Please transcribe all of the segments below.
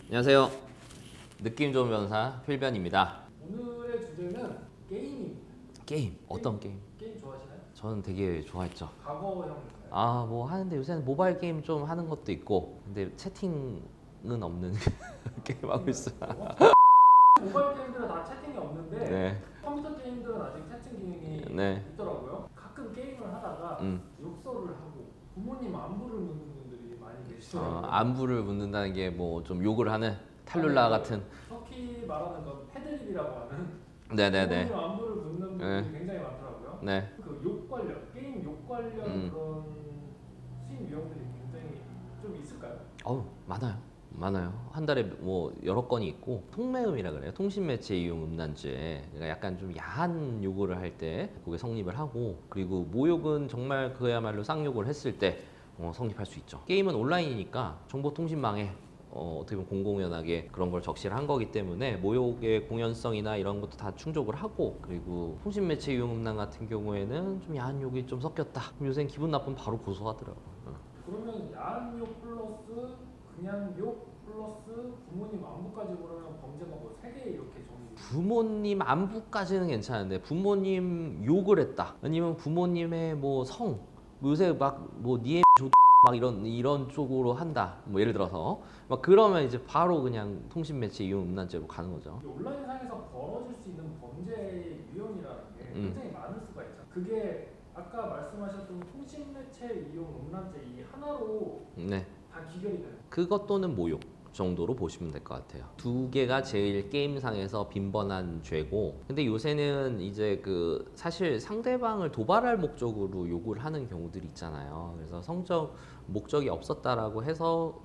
안녕하세요. 느낌 좋은 변호사 필변입니다. 오늘의 주제는 게임입니다. 게임 어떤 게임? 게임 좋아하시나요? 저는 되게 좋아했죠. 과거형 뭐 하는데 요새는 모바일 게임 좀 하는 것도 있고, 근데 채팅은 없는 게임 하고 있어요. 모바일 게임들은 다 채팅이 없는데 네. 컴퓨터 게임들은 아직 채팅 기능이 네. 있더라고요. 가끔 게임을 하다가 욕설을 하고 부모님 안부를 묻는 분들이 많이 계시더라고요. 안부를 묻는다는 게 뭐 좀 욕을 하는 탈룰라 같은. 터키 말하는 건 패드립이라고 하는 네네네. 부모님 안부를 묻는 분들이 굉장히 많더라고요. 네. 그 욕 관련, 게임 욕 관련 그런 수익 유형들이 굉장히 좀 있을까요? 많아요. 한 달에 뭐 여러 건이 있고, 통매음이라 그래요. 통신매체 이용 음란죄. 그러니까 약간 좀 야한 요구를 할 때 그게 성립을 하고, 그리고 모욕은 정말 그야말로 쌍욕을 했을 때 성립할 수 있죠. 게임은 온라인이니까 정보통신망에 어떻게 보면 공공연하게 그런 걸 적시를 한 거기 때문에 모욕의 공연성이나 이런 것도 다 충족을 하고, 그리고 통신매체 이용 음란 같은 경우에는 좀 야한 욕이 좀 섞였다. 그럼 요새는 기분 나쁘면 바로 고소하더라고요. 그러면 야한 욕 플러스 그냥 욕 플러스 부모님 안부까지 그러면 범죄가 뭐 3개 이렇게 정리. 부모님 안부까지는 괜찮은데, 부모님 욕을 했다, 아니면 부모님의 뭐 성, 요새 막뭐 니에 막 이런 쪽으로 한다, 뭐 예를 들어서 막 그러면 이제 바로 그냥 통신매체 이용 음란죄로 가는 거죠. 온라인상에서 벌어질 수 있는 범죄의 유형이라는 게 굉장히 많을 수가 있죠. 그게 아까 말씀하셨던 통신매체 이용 음란죄 이 하나로 네. 다 기결이 되는. 그것 또는 모욕 정도로 보시면 될 것 같아요. 두 개가 제일 게임상에서 빈번한 죄고, 근데 요새는 이제 그 사실 상대방을 도발할 목적으로 욕을 하는 경우들이 있잖아요. 그래서 성적 목적이 없었다라고 해서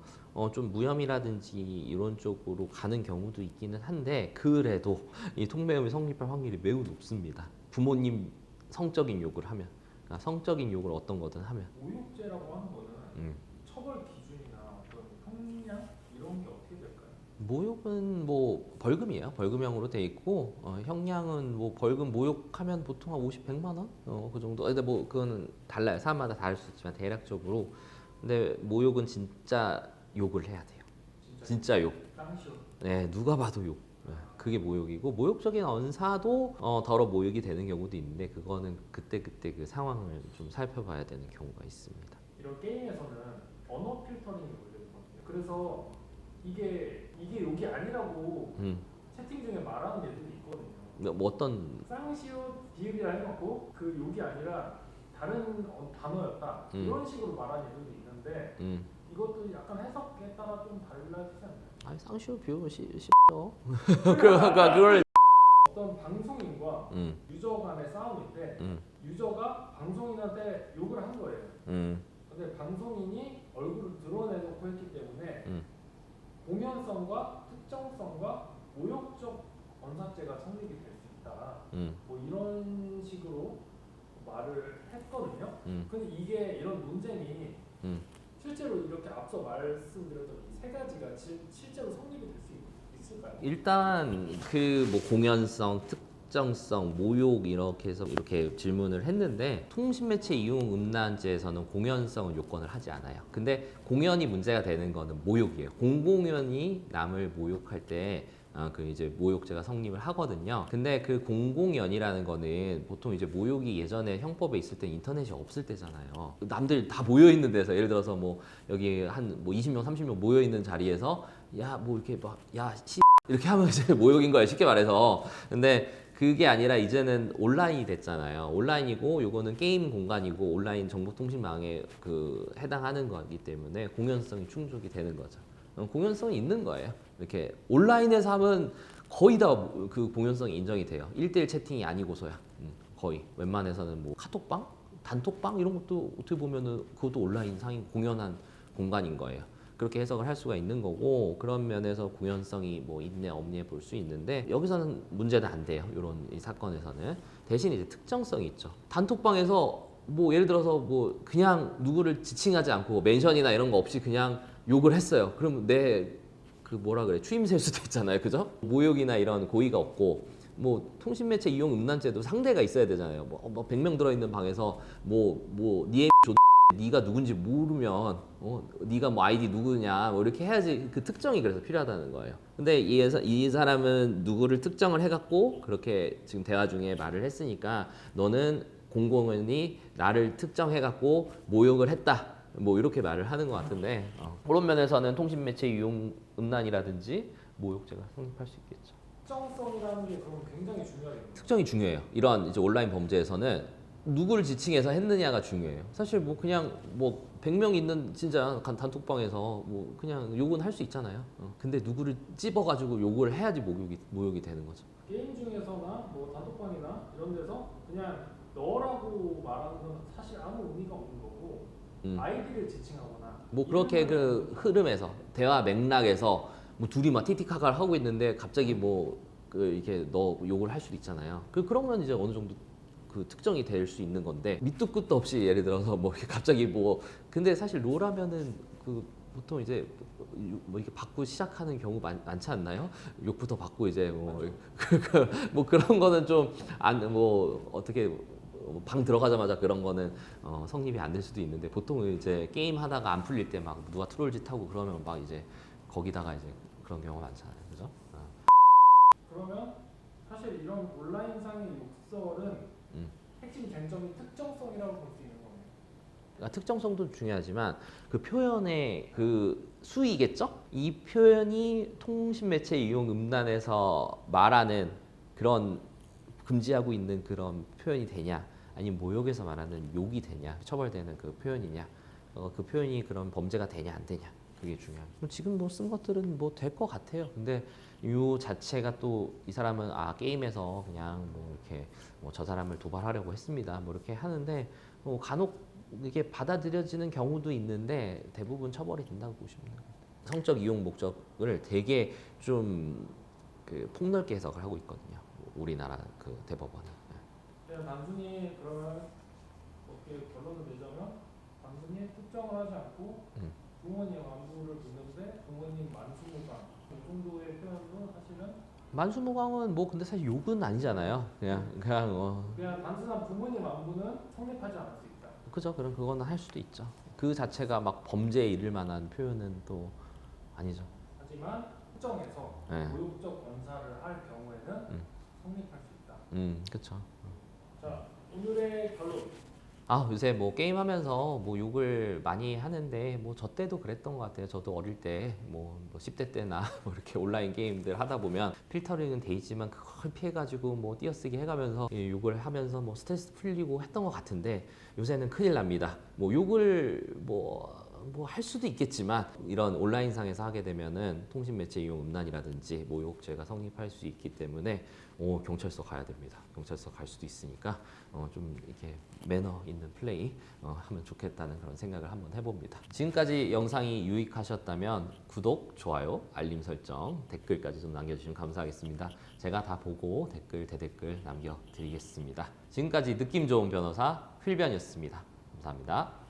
좀 무혐의라든지 이런 쪽으로 가는 경우도 있기는 한데, 그래도 이 통매음이 성립할 확률이 매우 높습니다. 부모님 성적인 욕을 하면, 그러니까 성적인 욕을 어떤 거든 하면. 모욕죄라고 하는 거는 처벌 기준이나 어떤 형량 이런 게 어떻게 될까요? 모욕은 뭐 벌금이에요. 벌금형으로 돼 있고, 형량은 뭐 벌금 모욕하면 보통 한 50, 100만 원? 그 정도. 근데 뭐 그거는 달라요. 사람마다 다를 수 있지만 대략적으로. 근데 모욕은 진짜 욕을 해야 돼요. 진짜 욕. 쌍시오. 네, 누가 봐도 욕. 네, 그게 모욕이고, 모욕적인 언사도 더러 모욕이 되는 경우도 있는데, 그거는 그때 그 상황을 좀 살펴봐야 되는 경우가 있습니다. 이런 게임에서는 언어 필터링이 걸려있거든요. 그래서 이게 욕이 아니라고 채팅 중에 말하는 애들이 있거든요. 뭐 어떤 쌍시옷 디귿이라 해놓고 그 욕이 아니라 다른 단어였다 이런 식으로 말하는 애들도 있는데 이것도 약간 해석에 따라 좀 달라지지 않나요? 아니, 쌍시오 비우면 싫어. 그러니까 그걸 어떤 방송인과 유저 간의 싸움인데 유저가 방송인한테 욕을 한 거예요. 근데 방송인이 얼굴을 드러내놓고 했기 때문에 공연성과 특정성과 모욕적 언사죄가 성립이 될 수 있다. 뭐 이런 식으로 말을 했거든요. 근데 이게 이런 논쟁이 실제로 이렇게 앞서 말씀드렸던 이 3가지가 실제로 성립이 될 수 있을까요? 일단 그 뭐 공연성, 특정성, 모욕 이렇게 해서 이렇게 질문을 했는데, 통신매체 이용 음란죄에서는 공연성은 요건을 하지 않아요. 근데 공연이 문제가 되는 거는 모욕이에요. 공공연히 남을 모욕할 때 그 이제 모욕죄가 성립을 하거든요. 근데 그 공공연이라는 거는 보통 이제 모욕이 예전에 형법에 있을 때 인터넷이 없을 때잖아요. 남들 다 모여 있는 데서, 예를 들어서 뭐 여기 한 뭐 20명, 30명 모여 있는 자리에서 야 뭐 이렇게 막 야 씨 이렇게 하면 이제 모욕인 거예요, 쉽게 말해서. 근데 그게 아니라 이제는 온라인이 됐잖아요. 온라인이고 요거는 게임 공간이고 온라인 정보통신망에 그 해당하는 거기 때문에 공연성이 충족이 되는 거죠. 공연성이 있는 거예요. 이렇게 온라인에서 하면 거의 다 그 공연성이 인정이 돼요. 1대1 채팅이 아니고서야. 거의 웬만해서는 뭐 카톡방, 단톡방 이런 것도 어떻게 보면은 그것도 온라인 상인 공연한 공간인 거예요. 그렇게 해석을 할 수가 있는 거고, 그런 면에서 공연성이 뭐 있네 없네 볼 수 있는데, 여기서는 문제는 안 돼요. 이런 이 사건에서는. 대신 이제 특정성이 있죠. 단톡방에서 뭐 예를 들어서 뭐 그냥 누구를 지칭하지 않고 멘션이나 이런 거 없이 그냥 욕을 했어요. 그럼 내 그 뭐라 그래, 추임새일 수도 있잖아요, 그죠? 모욕이나 이런 고의가 없고, 뭐 통신매체 이용 음란죄도 상대가 있어야 되잖아요. 뭐 100명 들어있는 방에서 니에 네가 누군지 모르면 네가 뭐 아이디 누구냐 뭐 이렇게 해야지 그 특정이 그래서 필요하다는 거예요. 근데 이 사람은 누구를 특정을 해갖고 그렇게 지금 대화 중에 말을 했으니까 너는 공공연히 나를 특정해갖고 모욕을 했다. 뭐 이렇게 말을 하는 것 같은데 그런 면에서는 통신매체 이용 음란이라든지 모욕죄가 성립할 수 있겠죠. 특정성이라는 게 그럼 굉장히 중요하겠네요. 특정이 중요해요. 이런 이제 온라인 범죄에서는 누구를 지칭해서 했느냐가 중요해요. 사실 뭐 그냥 뭐 100명 있는 진짜 단톡방에서 뭐 그냥 욕은 할 수 있잖아요. 근데 누구를 찝어가지고 욕을 해야지 모욕이 되는 거죠. 게임 중에서나 뭐 단톡방이나 이런 데서 그냥 너라고 말하는 건 사실 아무 의미가 없는 거고 아이디를 지칭하거나 뭐 그렇게 그 흐름에서 대화 맥락에서 뭐 둘이 막 티티카카를 하고 있는데 갑자기 뭐 그 이렇게 너 욕을 할 수도 있잖아요. 그런 건 이제 어느 정도 그 특정이 될 수 있는 건데 밑도 끝도 없이 예를 들어서 뭐 이렇게 갑자기 뭐 근데 사실 롤하면은 그 보통 이제 뭐 이렇게 받고 시작하는 경우 많지 않나요? 욕부터 받고 이제 뭐 그런 거는 좀 안 뭐 어떻게 방 들어가자마자 그런 거는 성립이 안 될 수도 있는데 보통은 이제 게임 하다가 안 풀릴 때 막 누가 트롤짓 하고 그러면 막 이제 거기다가 이제 그런 경우가 많잖아요, 그죠? 그러면 사실 이런 온라인상의 욕설은 핵심 쟁점이 특정성이라고 볼 수 있는 거네요. 그러니까 특정성도 중요하지만 그 표현의 그 수위겠죠? 이 표현이 통신매체 이용 음란에서 말하는 그런 금지하고 있는 그런 표현이 되냐 아니면 모욕에서 말하는 욕이 되냐 처벌되는 그 표현이냐 그 표현이 그런 범죄가 되냐 안 되냐 그게 중요합니다. 지금 뭐 쓴 것들은 뭐 될 것 같아요. 근데 이 자체가 또 이 사람은 게임에서 그냥 뭐 이렇게 뭐 저 사람을 도발하려고 했습니다. 뭐 이렇게 하는데 간혹 이게 받아들여지는 경우도 있는데 대부분 처벌이 된다고 보시면 돼요. 성적 이용 목적을 되게 좀 그 폭넓게 해석을 하고 있거든요. 우리나라 그 대법원은. 그냥 단순히 그러면 어떻게 결론을 내자면 단순히 특정을 하지 않고 부모님 안부를 묻는데 부모님 만수무강 이 정도의 표현도 사실은 만수무강은 뭐 근데 사실 욕은 아니잖아요. 그냥 단순한 부모님 안부는 성립하지 않을 수 있다. 그죠? 그럼 그거는 할 수도 있죠. 그 자체가 막 범죄에 이를 만한 표현은 또 아니죠. 하지만 특정해서 네. 모욕적 언사를 할 경우에는 성립할 수 있다. 그렇죠. 자, 오늘의 결론. 요새 뭐 게임하면서 뭐 욕을 많이 하는데 뭐 저 때도 그랬던 것 같아요. 저도 어릴 때 뭐 10대 때나 뭐 이렇게 온라인 게임들 하다 보면 필터링은 돼 있지만 그걸 피해가지고 뭐 띄어쓰기 해가면서 욕을 하면서 뭐 스트레스 풀리고 했던 것 같은데 요새는 큰일 납니다. 뭐 욕을 뭐 할 수도 있겠지만 이런 온라인상에서 하게 되면은 통신매체 이용 음란이라든지 모욕죄가 성립할 수 있기 때문에 경찰서 가야 됩니다. 경찰서 갈 수도 있으니까 좀 이렇게 매너 있는 플레이 하면 좋겠다는 그런 생각을 한번 해봅니다. 지금까지 영상이 유익하셨다면 구독, 좋아요, 알림 설정, 댓글까지 좀 남겨주시면 감사하겠습니다. 제가 다 보고 대댓글 남겨드리겠습니다. 지금까지 느낌 좋은 변호사 휠변이었습니다. 감사합니다.